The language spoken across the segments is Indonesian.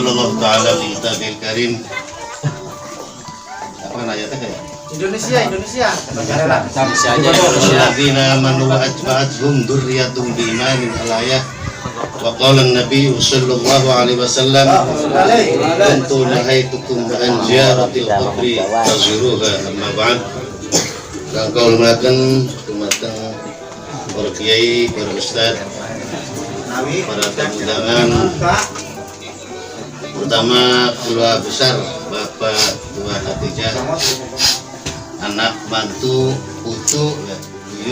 qala Allah Ta'ala fi kitabil karim. Apa ayatnya ya? Indonesia. Alladzina amanu wa atba'athum dzurriyyatuhum biimanin al-ayah. Wa qala an-nabiy sallallahu alaihi wasallam kuntu nahaitukum an ziyaratil qabri fazuruha amma ba'd. Kang kaulmaken dumateng para kiai, para ustaz, para tamu undangan, pertama keluarga besar Bapak Tua Hatijah, anak mantu putu ya,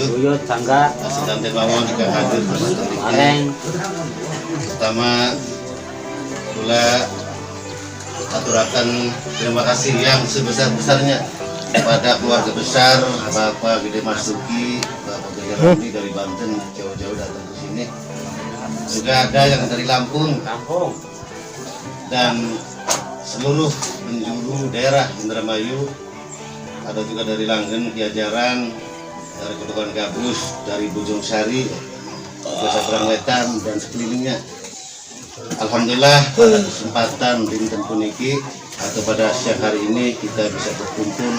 buyut tangga asisten mawon juga hadir areng pertama pula aturakan terima kasih yang sebesar-besarnya kepada keluarga besar Bapak Gede Masuki, Bapak Gede Ramli dari Banten jauh-jauh datang ke sini. Juga ada yang dari Lampung dan seluruh penjuru daerah Indramayu, ada juga dari Langen, Kiajaran, dari Kedua Gabus, dari Bojong Sari, Desa Wetan dan sekelilingnya. Alhamdulillah pada kesempatan dinten puniki atau pada siang hari ini kita bisa berkumpul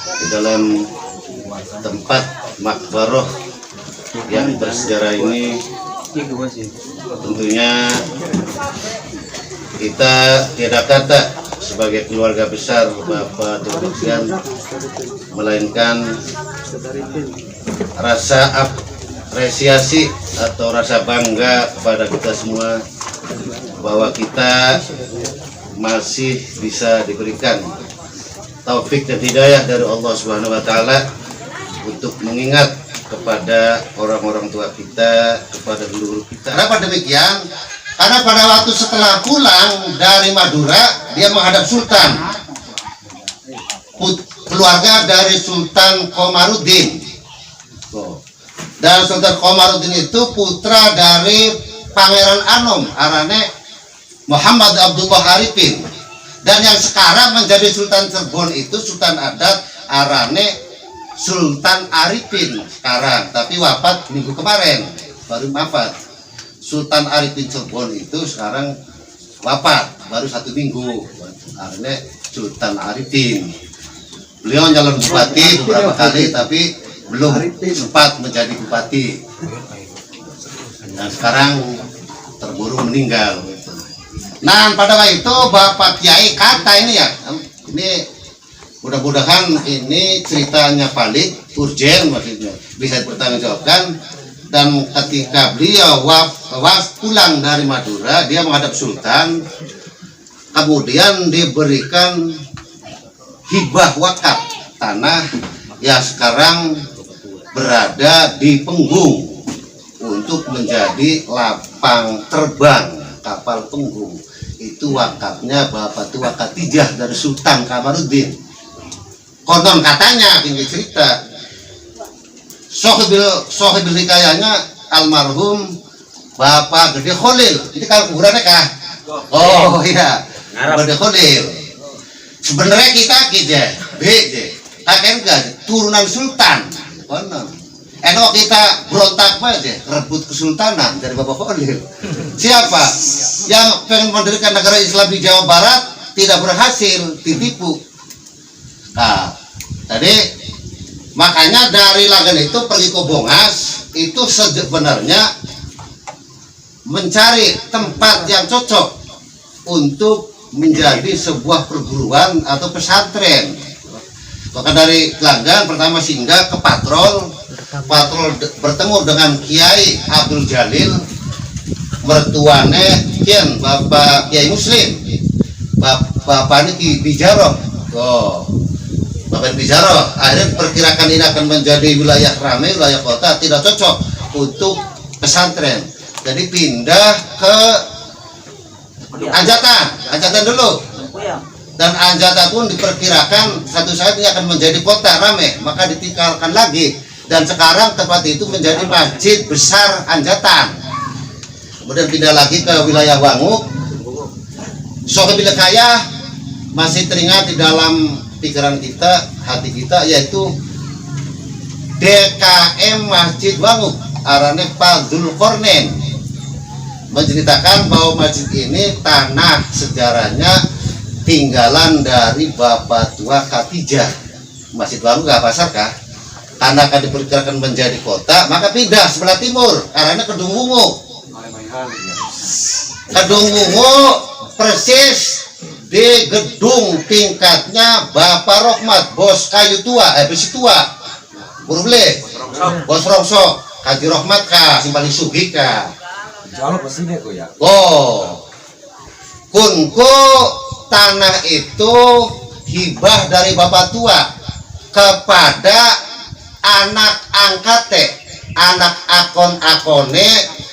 di dalam tempat makbaroh yang bersejarah ini. Tentunya kita tiada kata sebagai keluarga besar Bapak Tuhan, melainkan rasa apresiasi atau rasa bangga kepada kita semua bahwa kita masih bisa diberikan taufik dan hidayah dari Allah Subhanahu wa taala untuk mengingat kepada orang-orang tua kita, kepada leluhur kita. Kenapa demikian? Karena pada waktu setelah pulang dari Madura, dia menghadap Sultan, keluarga dari Sultan Komarudin. Dan Sultan Komarudin itu putra dari Pangeran Anom, arane Muhammad Abdullah Arifin. Dan yang sekarang menjadi Sultan Cirebon itu Sultan adat arane Sultan Arifin sekarang, tapi wafat minggu kemarin, baru wafat. Sultan Arifin Cirebon itu sekarang wafat baru 1 minggu, arane Sultan Arifin. Beliau nyalon bupati beberapa kali tapi belum sempat menjadi bupati. Dan sekarang terburu meninggal. Nah, pada waktu itu Bapak Kiai kata ini ya, ini mudah-mudahan ini ceritanya valid, urgen maksudnya, bisa dipertanggungjawabkan. Dan ketika beliau pulang dari Madura, dia menghadap Sultan, kemudian diberikan hibah wakaf tanah yang sekarang berada di Penggung untuk menjadi lapang terbang kapal Penggung. Itu wakafnya Bapak Tua Hatijah dari Sultan Kamarudin. Konon katanya ini cerita sohibil hikayahnya almarhum Bapak Gede Kholil. Ini kalau kuburannya kah? Oh iya, Gede Kholil. Sebenarnya kita kakek turunan sultan. Konon. Kita berontak aja, rebut kesultanan dari Bapak Kholil. Siapa yang pengen mendirikan negara Islam di Jawa Barat tidak berhasil, ditipu. Nah, tadi makanya dari Langen itu pergi ke Bongas itu sebenarnya mencari tempat yang cocok untuk menjadi sebuah perguruan atau pesantren. Maka dari Langen pertama singgah ke patrol bertemu dengan Kiai Abdul Jalil, mertuane Kian Bapak Kiai Muslim, Bapak ini Bijaroh. Bapak Bijaroh akhirnya perkirakan ini akan menjadi wilayah ramai, wilayah kota, tidak cocok untuk pesantren. Jadi pindah ke Anjatan dulu. Dan Anjatan pun diperkirakan satu saat ini akan menjadi kota ramai, maka ditinggalkan lagi. Dan sekarang tempat itu menjadi masjid besar Anjatan. Kemudian pindah lagi ke wilayah Wanguk. Sohibil Hikayah masih teringat di dalam pikiran kita, hati kita, yaitu DKM Masjid Wanguk, arane Pak Dzulqarnain. menceritakan bahwa masjid ini tanah sejarahnya tinggalan dari Bapak tua Khadijah. Masjid baru nggak pasar kah? Karena akan diperkirakan menjadi kota, maka pindah sebelah timur, arahnya Kedung Wungu. Kedung Wungu persis di gedung tingkatnya Bapak Rohmat, bos kayu tua, besi tua, Burble, bos Rongsok, Haji Rohmat kah, si paling sugih kah? Jauh kesini kok ya. Oh, kunku tanah itu hibah dari Bapak tua kepada anak angkate, anak akon-akone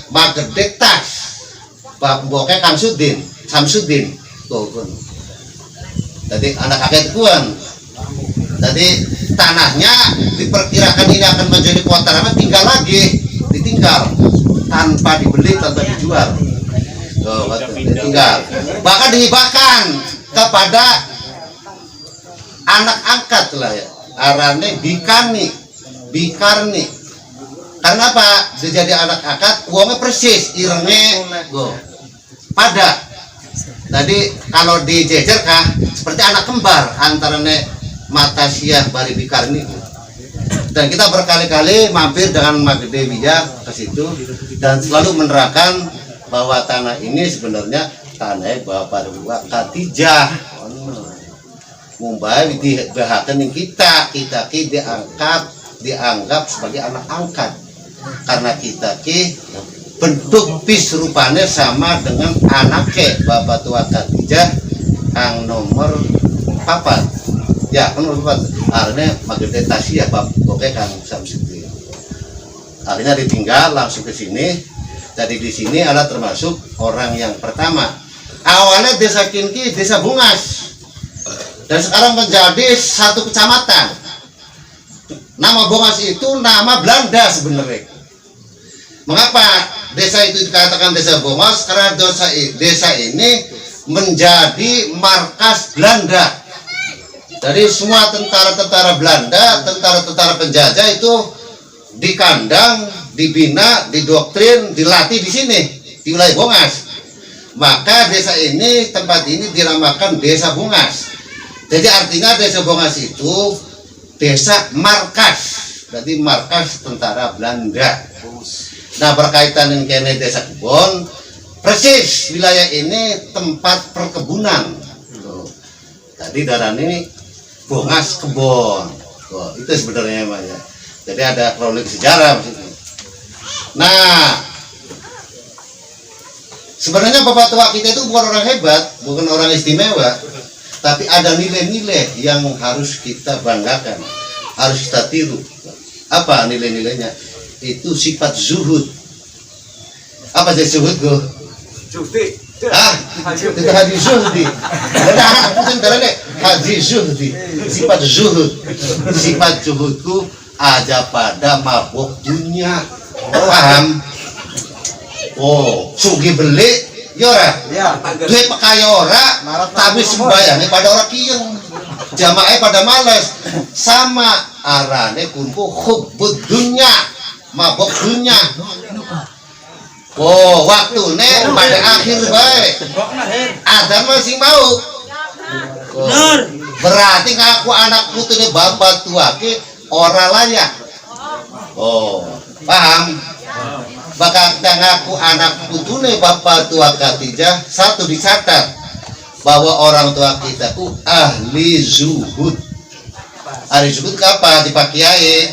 magede tas, boke Kang Sudin, Samsudin, tuh kun. Jadi anak kakek kuan. Jadi tanahnya diperkirakan ini akan menjadi kota lama, tinggal lagi, ditinggal tanpa dibeli, tanpa dijual. Oh, ditinggal. Bahkan dihibahkan kepada anak angkat lah ya. Arane Bikarni. Karena apa? Dia jadi anak angkat, uangnya persis, irenge, pada. Tadi kalau dijejer kah seperti anak kembar antara Matasiah Bari Bikarni. Dan kita berkali-kali mampir dengan Magede Wijaya ke situ dan selalu menerangkan bahwa tanah ini sebenarnya tanah Bapak tua Khadijah. Mumbai dibahakan kita dianggap sebagai anak angkat karena kita bentuk pis rupanya sama dengan anaknya Bapak tua Khadijah yang nomor 4 ya kan nomor 4 akhirnya Magede Tasya Bapak Kang Samsudin akhirnya ditinggal langsung ke sini. Jadi di sini adalah termasuk orang yang pertama. Awalnya desa Kinki, desa Bungas, dan sekarang menjadi satu kecamatan. Nama Bungas itu nama Belanda sebenarnya. Mengapa desa itu dikatakan desa Bungas? Karena desa ini menjadi markas Belanda. Jadi semua tentara-tentara Belanda, tentara-tentara penjajah itu dikandang, dibina, didoktrin, dilatih di sini di wilayah Bungas. Maka desa ini, tempat ini dinamakan Desa Bungas. Jadi artinya Desa Bungas itu desa markas, jadi markas tentara Belanda. Nah berkaitan dengan Desa Kebon, persis wilayah ini tempat perkebunan. Tadi darah ini Bungas Kebon. Itu sebenarnya namanya. Jadi ada kronik sejarah maksudnya. Nah, sebenarnya Bapak tua kita itu bukan orang hebat, bukan orang istimewa, tapi ada nilai-nilai yang harus kita banggakan, harus kita tiru. Apa nilai-nilainya? Itu sifat zuhud. Apa sih zuhud, Go? Zuhdi. Itu hadis zuhdi. Ada aku sebentar deh, hadis zuhdi. Sifat zuhud. Sifat zuhudku aja pada mabuk dunia. Paham? Oh, sugi beli yora. Ya, duit pakai ora, tapi sembayangnya pada orang kiyeng. Jamaah pada males. Sama arane kumpu hubbud dunya, mabuk dunya. Oh, waktu pada akhir baik. Adzan masih mau. Oh, berarti ngaku anak putu ini bapak tua ke ora layak. Oh, paham? Bakal kita ngaku anak putune Bapak tua Khadijah, satu dicatat bahwa orang tua kita ku ahli zuhud. Ahli zuhud apa? Di Pak Kiai.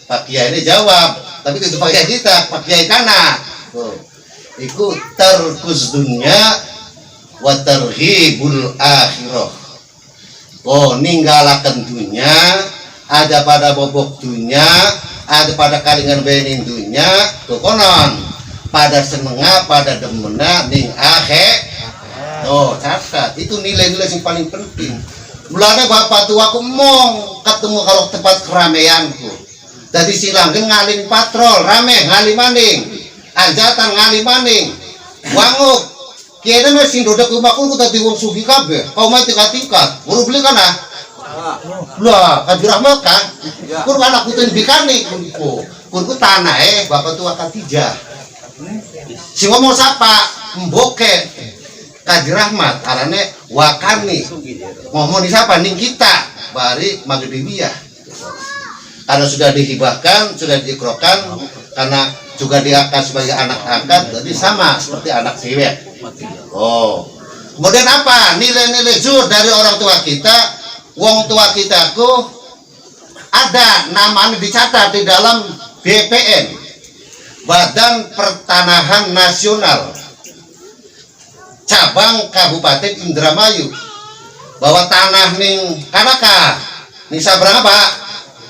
Pak Kiai ini jawab, tapi itu Pak Kiai kita, Pak Kiai kana. Iku tarkus dunya wa tarhibul akhirah. Oh, ninggalakan dunya, ada pada bobok dunya, ada pada kalingan bening dunya, konon pada senengah, pada demena ning akhir. Oh, catat itu nilai-nilai yang paling penting. Mulanya bapak tua aku mong ketemu kalau tempat keramaianku. Jadi silangin ngalin patrol rame ngali maning, anjatan ngali maning, wanguk. Kayaknya masih dodak rumahku tadi wong sufi kabeh. Kau mah tingkat, baru beli kan ah? Lah, Haji Rahmat kan? Kur anak putu bikani kunku tanah bapak tua Khadijah. Si ngomong siapa? Mboke Kaji Rahmat arane wakani ngomong di siapa? Ning kita bari Maghribiyah. Karena sudah dihibahkan, sudah diikrokan, karena juga diangkat sebagai anak angkat, jadi sama seperti anak cewek. Oh, kemudian apa? Nilai-nilai zuhud dari orang tua kita, wong tua kita ku ada namanya dicatat di dalam BPN, Badan Pertanahan Nasional, cabang Kabupaten Indramayu, bahwa tanah ning kanaka, ning sabrang apa?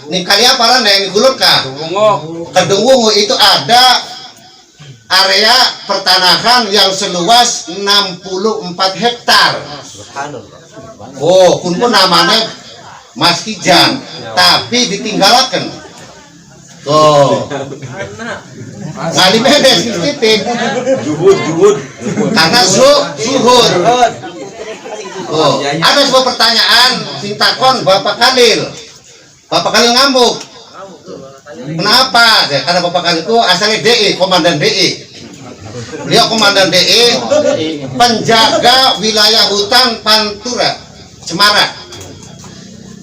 Ning kali apa nih? Ning gulur kah? Kedung Wungu itu ada area pertanahan yang seluas 64 hektar. Oh, kun namanya Mas Kijang, tapi ditinggalkan. Tuh. Ngali bedes titik. Juhud. Karena zuhud. Oh, ada sebuah pertanyaan sing takon Bapak Khalil. Bapak Khalil ngamuk. Kenapa? Karena Bapak Khalil itu asalnya DI, Komandan DI. Beliau Komandan DI, penjaga wilayah hutan Pantura, Cemara.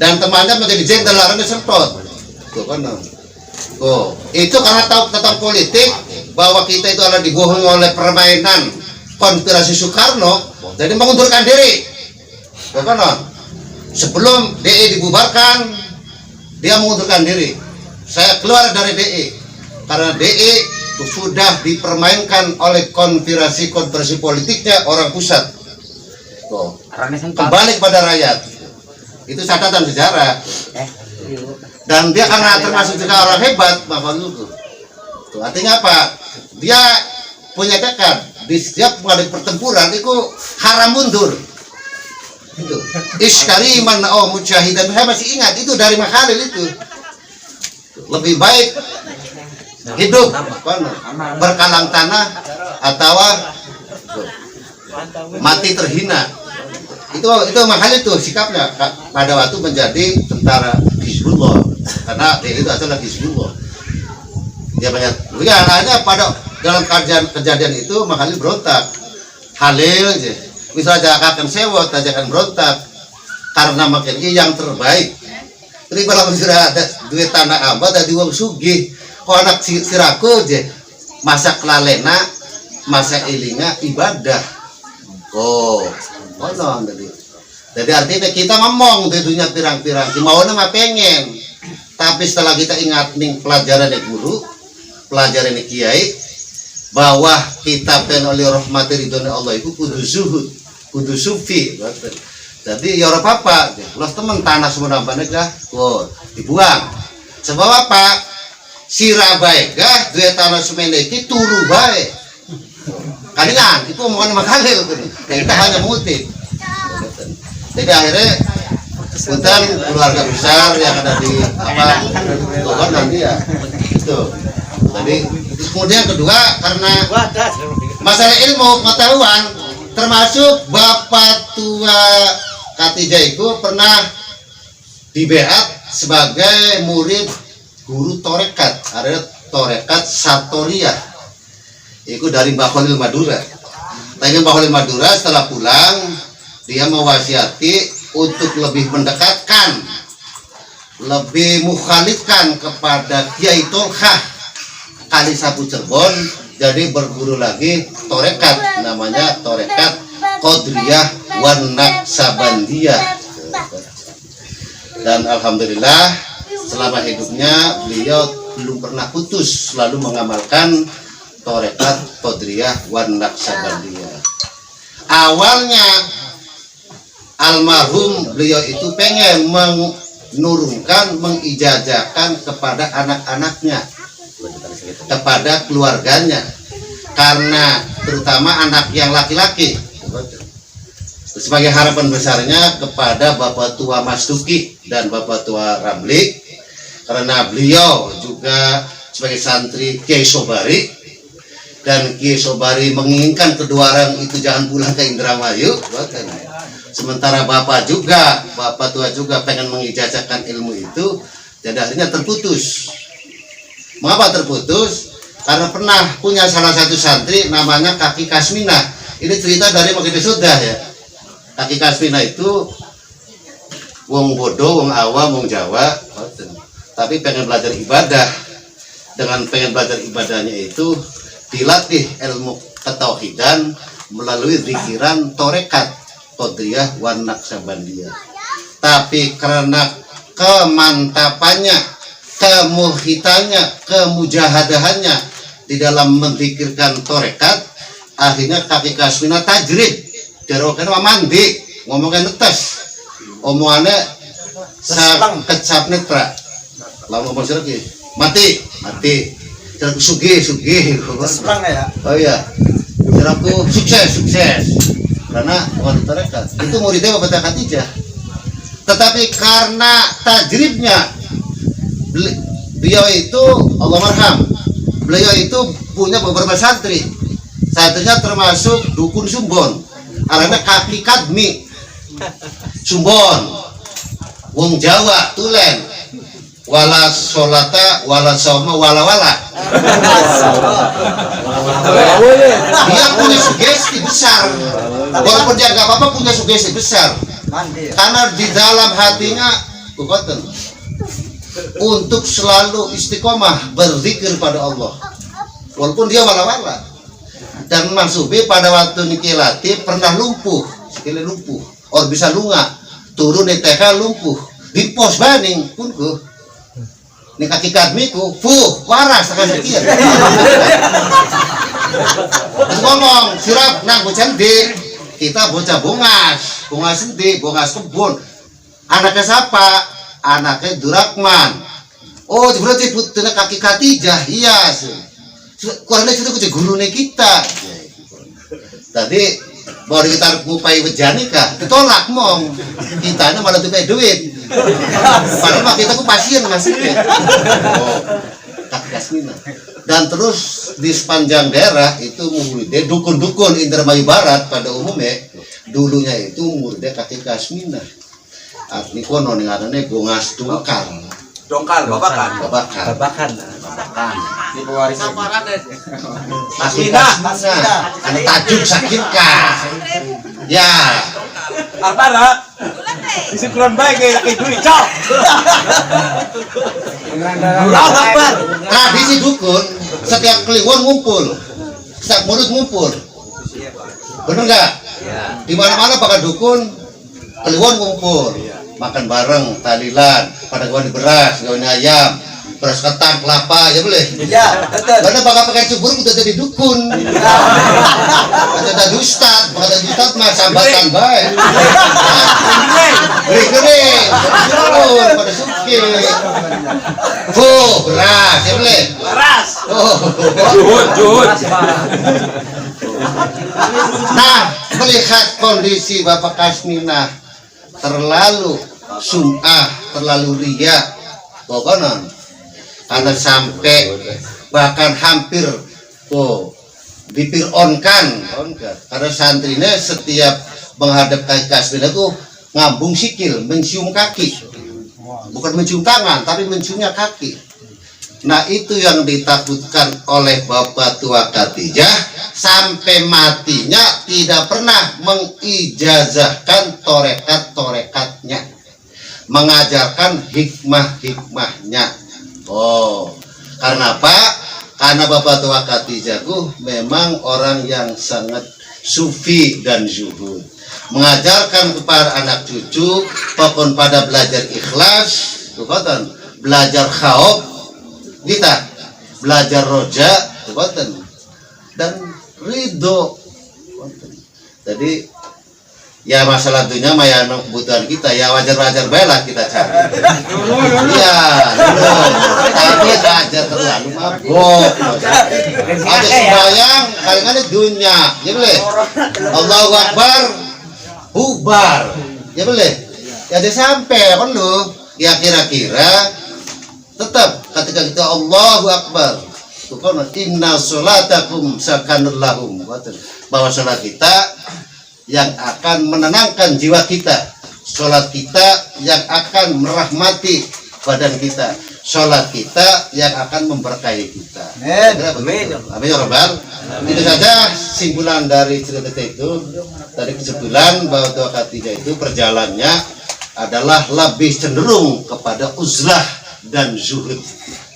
Dan temannya menjadi jenderal Sertot. Tuh kan. Oh, itu karena tahu tentang politik bahwa kita itu adalah dibohongi oleh permainan konspirasi Soekarno, jadi mengundurkan diri. Tuh kan. Sebelum DI dibubarkan, dia mengundurkan diri. Saya keluar dari DI karena DI sudah dipermainkan oleh konspirasi politiknya orang pusat. Tuh. Kembali kepada rakyat. Itu catatan sejarah. Dan dia karena termasuk juga orang hebat, Bapak Lugu. Tuh, artinya apa? Dia punya tekad di setiap menghadapi pertempuran itu haram mundur. Itu iskariman mujahidan. Saya masih ingat itu dari Makhalil itu. Lebih baik hidup berkalang tanah atau mati terhina. Itu Makhalil itu sikapnya pada waktu menjadi tentara Hizbullah, karena dia itu adalah Hizbullah. Dia banyak. Ya, hanya pada dalam kejadian itu Makhalil berontak. Halil aja. Misalnya akan sewot, akan berontak karena makin yang terbaik. Jadi kalau sudah ada duit tanah abad, ada uang sugih. Kok anak siraku aja masa kelalena, masa ilinga ibadah. Oh, no, jadi artinya kita ngomong di dunia pirang-pirang, mau nama pengen. Tapi setelah kita ingat nih pelajaran guru, pelajaran kiai, bahwa kita pen oleh rahmati ridhone Allah itu kudu zuhud, kudu sufi. Jadi ya ora apa-apa, los temen tanah semua nampaknya kah, oh dibuang. Sebab apa? Sira baik kah, dua tanah semeniki turu baik. Kalian itu omongan Makhalil, kita hanya mengutip. Jadi akhirnya hutan keluarga besar yang ada di apa, Tuhan nanti ya, itu. Jadi kemudian kedua karena masalah ilmu pengetahuan, termasuk Bapak Tua Katija itu pernah dibeat sebagai murid guru torekat, ada torekat Satoriyah, itu dari Mbah Khalil Madura. Tanya Mbah Khalil Madura setelah pulang dia mewasiati untuk lebih mendekatkan, lebih mukhalifkan kepada Kiai Tolkah Kali Sapu Cirebon, jadi berguru lagi torekat, namanya torekat Qadriyah wan Naqsabandiyah. Dan alhamdulillah selama hidupnya beliau belum pernah putus, selalu mengamalkan torekat Qadriyah wan Naqsabandiyah. Awalnya almarhum beliau itu pengen menurunkan, mengijazahkan kepada anak-anaknya, kepada keluarganya, karena terutama anak yang laki-laki, sebagai harapan besarnya kepada Bapak Tua Mas Tuki dan Bapak Tua Ramli, karena beliau juga sebagai santri Kiai Sobari, dan Kiai Sobari menginginkan kedua orang itu jangan pulang ke Indramayu. Sementara Bapak Tua juga pengen mengijazahkan ilmu itu, jadi akhirnya terputus. Mengapa terputus? karena pernah punya salah satu santri namanya Kaki Kasmina. Ini cerita dari Magedo Sudah ya. Kaki Kasmina itu wong bodoh, wong awam, wong Jawa, tapi pengen belajar ibadah. Dengan pengen belajar ibadahnya itu dilatih ilmu ketauhidan melalui zikiran torekat Qodriyah wan Naqsabandiyah. Tapi karena kemantapannya, kemulhitannya, kemujahadahannya di dalam menzikirkan torekat, akhirnya Kaki Kasmina tajrid darokan mandi ngomongnya netes omongannya kecap netra lama ngomong lagi mati ceraku sugih ya. oh iya ceraku sukses karena wanita torekat itu muridnya Bapak Khatijah. Tetapi karena tajribnya beliau itu Allah marham, beliau itu punya beberapa santri. Santrinya termasuk dukun Sumbon, arahnya Kaki Kadmi Sumbon, wong Jawa Tulen, wala solata wala soma wala. Dia punya sugesti besar, walaupun dia nggak apa-apa punya sugesti besar, karena di dalam hatinya untuk selalu istiqomah berzikir pada Allah, walaupun dia wala. Dan Mas Subi pada waktu niki latih pernah lumpuh, sekali lumpuh, or bisa lunga, turun di TK lumpuh, di pos baning pun ku, ini Kaki Kadmiku, waras akan sekian. Terus ngomong, sirap nang bocah di, kita bocah bungas sendi, bungas kebun, anaknya siapa? Anaknya Durakman. Oh, berarti putra Kaki Khatijah, iya sih. Kurangnya itu gurunya kita. Tadi baru kita ngupai bejani kah? Ditolak mong. Kita ini malah tupai duit. Padahal mah kita ku pasien maksudnya. Oh, Kaki Kasmina. Dan terus di sepanjang daerah itu muridnya dukun-dukun Indramayu Barat pada umumnya dulunya itu muridnya Kaki Kasmina. Ini kono nih ngarannya Gongas Dongkal. Babakan. Di pewarisan. Kaki Kasmina. Ada tajuk sakirka. Ya. Apa lah? Isi kurang baik kayak laki duit, cok. Tradisi dukun setiap kliwon ngumpul, setiap murid ngumpul. Bener nggak? Di mana-mana bakal dukun kliwon ngumpul, makan bareng, tahlilan, pada gawan beras, gawan ayam, beras ketan, kelapa, ya boleh. Iya, betul. Karena bakal pakai subur udah jadi dukun. Ada ustad, ada ustad mah sambatan baik. Gede, dukun pada suki. Beras, ya boleh. Beras. Juhud. Nah, melihat kondisi Bapak Kasmina terlalu sum'ah, terlalu riya, pokoknya karena sampai bahkan hampir dipir-onkan karena santrinya setiap menghadap Kaki Kasmina itu ngambung sikil, mencium kaki, bukan mencium tangan tapi menciumnya kaki. Nah itu yang ditakutkan oleh Bapak Tua Khatijah, sampai matinya tidak pernah mengijazahkan torekat-torekatnya, mengajarkan hikmah-hikmahnya. Oh, karena apa? Karena Bapak Tua Khatijah memang orang yang sangat sufi dan zuhud, mengajarkan kepada anak cucu pokon pada belajar ikhlas, belajar khauf, kita belajar roja, dan ridho. Jadi ya masalah dunia mah ya kebutuhan kita, ya wajar-wajar baiklah kita cari. Iya, tapi aja terlalu mabuk. Ada sembahyang kadang-kadang dunia, ya boleh. Allahu Akbar, bubar, ya boleh. Ya ada sampai kan lu, ya kira-kira tetap ketika kita Allahu Akbar, inna sholatakum sakanul lahum, bahwa sholat kita yang akan menenangkan jiwa kita, sholat kita yang akan merahmati badan kita, sholat kita yang akan memberkahi kita. Amin. Amin ya Rabbal. Itu saja simpulan dari cerita itu. Tadi kesimpulan bahwa Tua Khadijah itu perjalanannya adalah lebih cenderung kepada uzlah dan zuhud.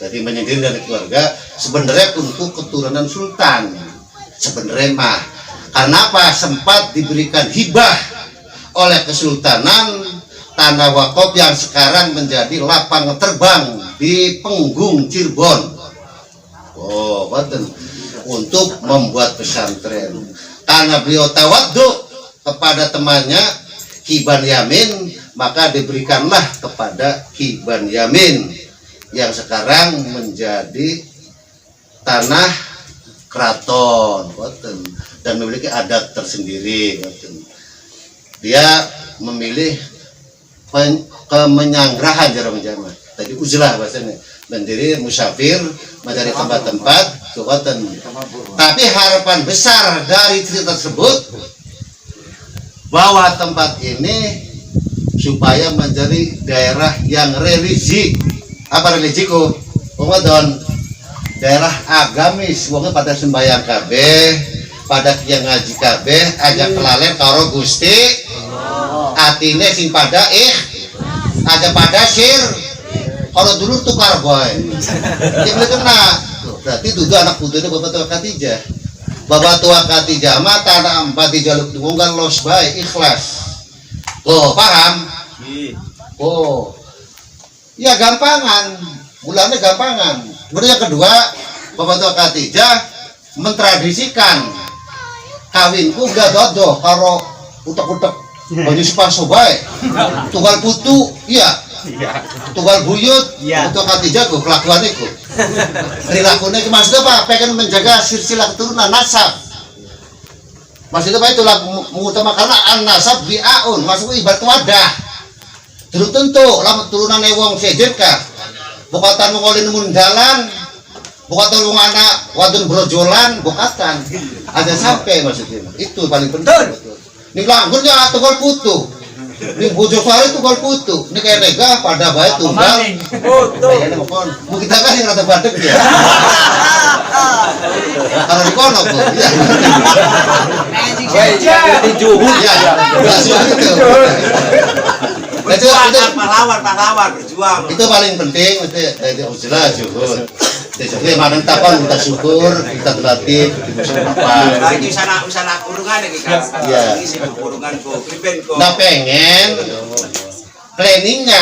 Jadi menyendiri dari keluarga sebenarnya untuk keturunan sultan. Sebenarnya mah karena apa? Sempat diberikan hibah oleh kesultanan tanah wakaf yang sekarang menjadi lapangan terbang di Penggung Cirebon. Oh, betul. Untuk membuat pesantren. Karena beliau tawadhu kepada temannya Ki Ban Yamin, maka diberikanlah kepada Ki Ban Yamin yang sekarang menjadi tanah keraton, betul. Dan memiliki adat tersendiri, betul. Dia memilih kemenyanggrahan jarang jaman. Tadi uzlah bahasanya, mendiri musafir mencari tempat-tempat kekuatan. Tapi harapan besar dari cerita tersebut bahwa tempat ini supaya menjadi daerah yang religi. Apa religiku? Ramadan. Daerah agamis, wongnya pada sembahyang kabeh, pada kiang ngaji kabeh, ajak kelalen karo Gusti. Atine sing pada aja pada sir. Kalau dulu tukar boy. Dia boleh kena. Berarti dulu anak putune Bapak Tua Khadijah. Bapak Tua Khadijah mah tanah empat di jaluk tunggal los baik ikhlas. Oh, paham? Oh. Ya gampangan. Mulanya gampangan. Kemudian yang kedua, Bapak Tua Khadijah mentradisikan kawinku gak dodo karo utek-utek baju sepaso baik. Tunggal putu, iya. Tunggal buyut, Bapak Tua Khadijah ku kelakuan itu. Perilakunya maksudnya apa? Pengen menjaga silsilah keturunan nasab. Maksudnya apa? Itulah mengutamakan an-nasab bi'aun, maksudnya ibarat wadah. Dulu tentu lama turunan wong sejerkah. Bukatan mengolin mundalan, bukatan wong anak wadon brojolan, bukatan. Ada sampai maksudnya. Itu paling penting. Ini langgurnya tunggal putu. Ini Bojosari tunggal putu. Ini kayak nega pada baik tunggal. Putu. Mau kita kasih rata badek ya. Kalau di kono bu. Di Juhud Ya, itu. Pahlawan berjuang. Itu paling penting itu uzlah syukur. Jadi mana takon kita syukur, kita berlatih, kita apa. Lagi sana kurungan lagi kan. Iya. Isi kurungan ko, kripen ko. Nah pengen planningnya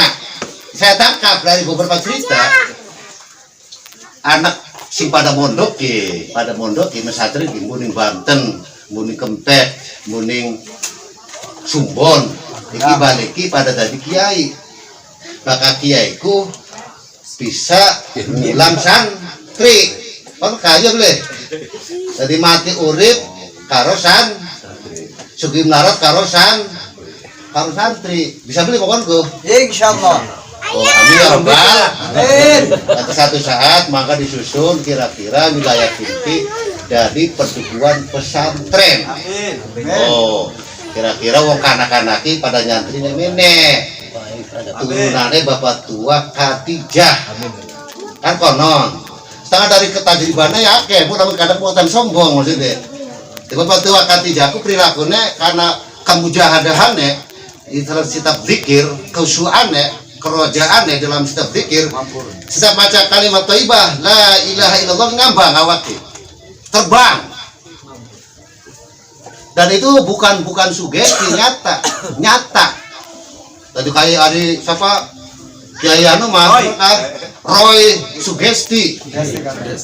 saya tangkap dari beberapa cerita anak sing pada mondok mesatri di muning Banten, muning Kempek, muning Sumbon, iki baliki pada tadi kiai, maka kiaiku bisa ngulang santri, kan kaya boleh, jadi mati urip karosan, sugih melarat karosan santri, bisa beli pokokku. Insyaallah. Oh, amin ya Rabbal. Amin. Pada satu saat maka disusun kira-kira wilayah inti dari pertukuan pesantren. Amin. Oh, kira-kira wong kanak-kanaki pada nyantri nemene. Turunannya Bapak Tua Khadijah. Kan konon. Setengah dari ketajribannya ya akeh, pun namun kadang buatan sombong maksudnya. Bapak Tua Khadijah aku perilakunya karena kemujahadahannya di dalam setiap zikir, keusuhannya, kerojaannya dalam setiap zikir. Setiap baca kalimat thayyibah la ilaha illallah ngambang awake. Terbang. Dan itu bukan sugesti, nyata. Tadi kayak ada siapa Kiai anu mah Roy sugesti.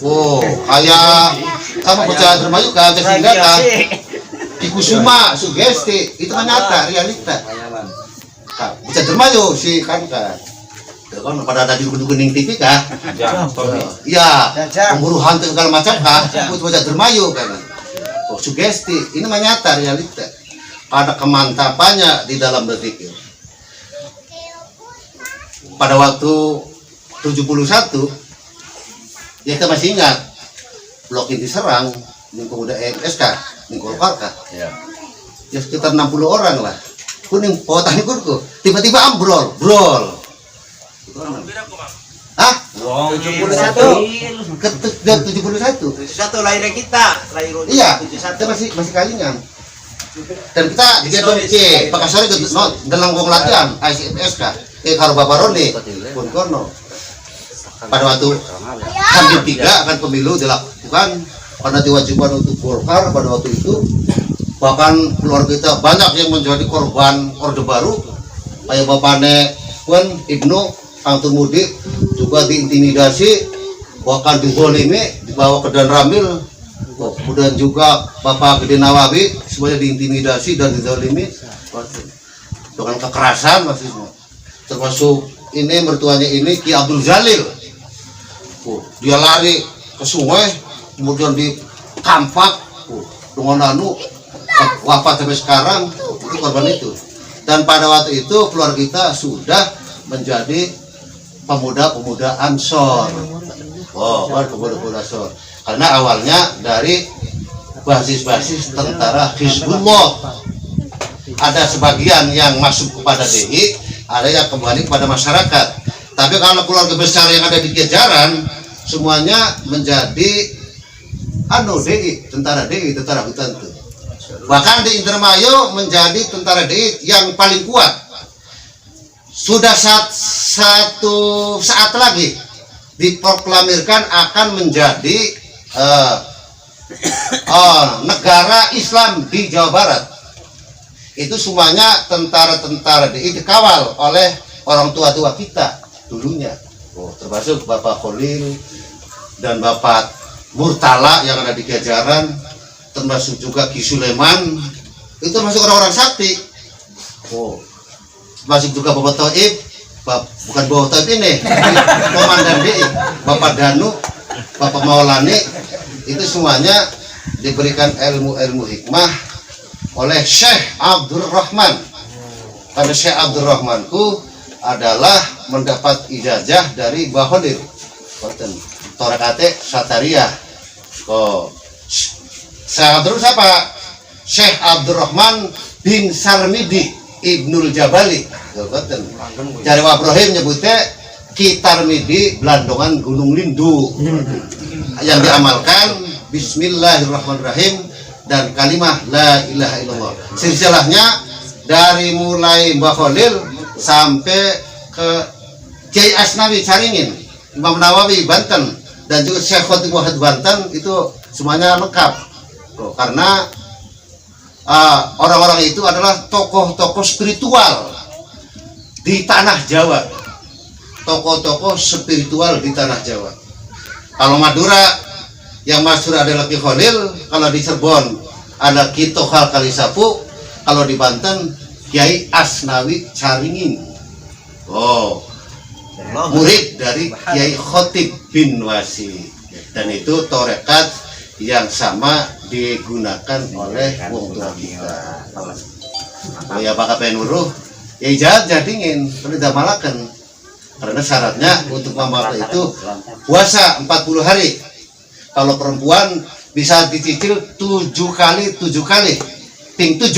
Oh, kayak kamu baca Dermayu kan sehingga kan di Kusuma sugesti itu kan nyata realita. Baca Dermayu sih kan kan pada tadi kuning TV kah? Iya, pemburu hantu segala macam kah? Baca Dermayu kan. Oh, sugesti ini mah nyata realita. Pada kemantapannya di dalam berpikir. Pada waktu 71 ya kita masih ingat blok ini diserang udah MSK Golkar ya sekitar 60 orang lah kuning potan kurku tiba-tiba ambrol Hah? 71. Ke 71. Satu lahirnya kita, lahir Iya, kita masih kalingan. Dan kita di gedung C, Pakasari dalam gong latihan ICS kah? Karo Bapak Roni pun kono. Pada waktu Hamil 3 akan pemilu dilakukan pada diwajibkan untuk Golkar pada waktu itu, bahkan keluarga kita banyak yang menjadi korban Orde Baru. Kayak bapaknya pun Ibnu Kang Tumudi juga diintimidasi, bahkan dizolimi, dibawa ke Dan Ramil. Kemudian juga Bapak Gede Nawawi semuanya diintimidasi dan dizolimi dengan kekerasan maksudnya. Termasuk ini mertuanya ini Ki Abdul Jalil. Dia lari ke sungai, kemudian dikampak dengan wafat sampai sekarang, itu korban itu. Dan pada waktu itu keluarga kita sudah menjadi pemuda-pemuda Ansor. Pemuda-pemuda Ansor. Karena awalnya dari basis-basis tentara Hizbullah. Ada sebagian yang masuk kepada DI, ada yang kembali kepada masyarakat. Tapi kalau keluarga besar yang ada di Kejaran semuanya menjadi DI, tentara hutan itu. Bahkan di Indramayu menjadi tentara DI yang paling kuat. Sudah satu saat lagi diproklamirkan akan menjadi negara Islam di Jawa Barat. Itu semuanya tentara-tentara DI dikawal oleh orang tua-tua kita dulunya. Termasuk Bapak Khalil dan Bapak Murtala yang ada di Kejaran, termasuk juga Ki Sulaiman, itu termasuk orang-orang sakti. Termasuk juga Bapak Taib, bukan Bapak Taib ini, Komandan DI, Bapak Danu, Bapak Maulani, itu semuanya diberikan ilmu-ilmu hikmah oleh Syekh Abdul Rahman. Karena Syekh Abdul Rahmanku adalah mendapat ijazah dari Mbah Khalil Torakate Sataria. Syekh Abdul siapa? Syekh Abdul Rahman bin Sarmidi Ibnul Jabali. Jari Ibrahim nyebutnya Kitarmidi Belandongan Gunung Lindu. Yang diamalkan Bismillahirrahmanirrahim dan kalimah La ilaha illallah. Silsilahnya dari mulai Mbah Khalil sampai ke Kiai Asnawi Caringin, Imam Nawawi Banten, dan juga Syekh Khotib Wahid Banten, itu semuanya lengkap. Karena orang-orang itu adalah tokoh-tokoh spiritual di tanah Jawa. Tokoh-tokoh spiritual di tanah Jawa. Kalau Madura yang masyhur adalah Ki Khalil, kalau di Cirebon ada Ki Tohal Kalisapu, kalau di Banten Kiai Asnawi Caringin. Murid dari Kiai Khotib bin Wasi, dan itu torekat yang sama digunakan oleh wong tua kita. Ya Pak Kapenuruh, ya ijazah jadingin, perlu damalakan. Karena syaratnya untuk mamalah itu puasa 40 hari. Kalau perempuan bisa dicicil 7 kali, ping 7.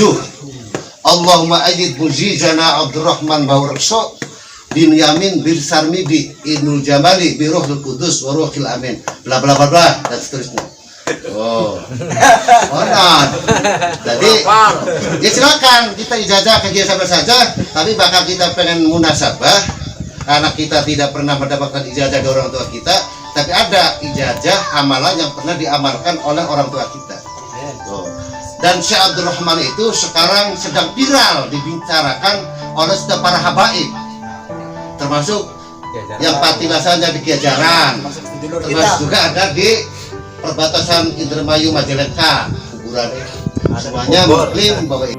Allahumma ajid mujizana Abdurrahman Baurakso bin Yamin bin Sarmidi Ibnul Jamali bi Ruhul Kudus wa Ruhil Amin, bla bla bla bla, dan seterusnya. Jadi ya silakan kita ijazah ke dia sama saja, tapi bakal kita pengen munasabah karena kita tidak pernah mendapatkan ijazah dari orang tua kita, tapi ada ijazah amalan yang pernah diamalkan oleh orang tua kita. Dan Syekh Abdul Rahman itu sekarang sedang viral dibicarakan oleh setiap para habaib, termasuk yang patilasannya di Kejaran, termasuk juga ada di perbatasan Indramayu Majalengka, kuburannya semuanya mengklaim bahwa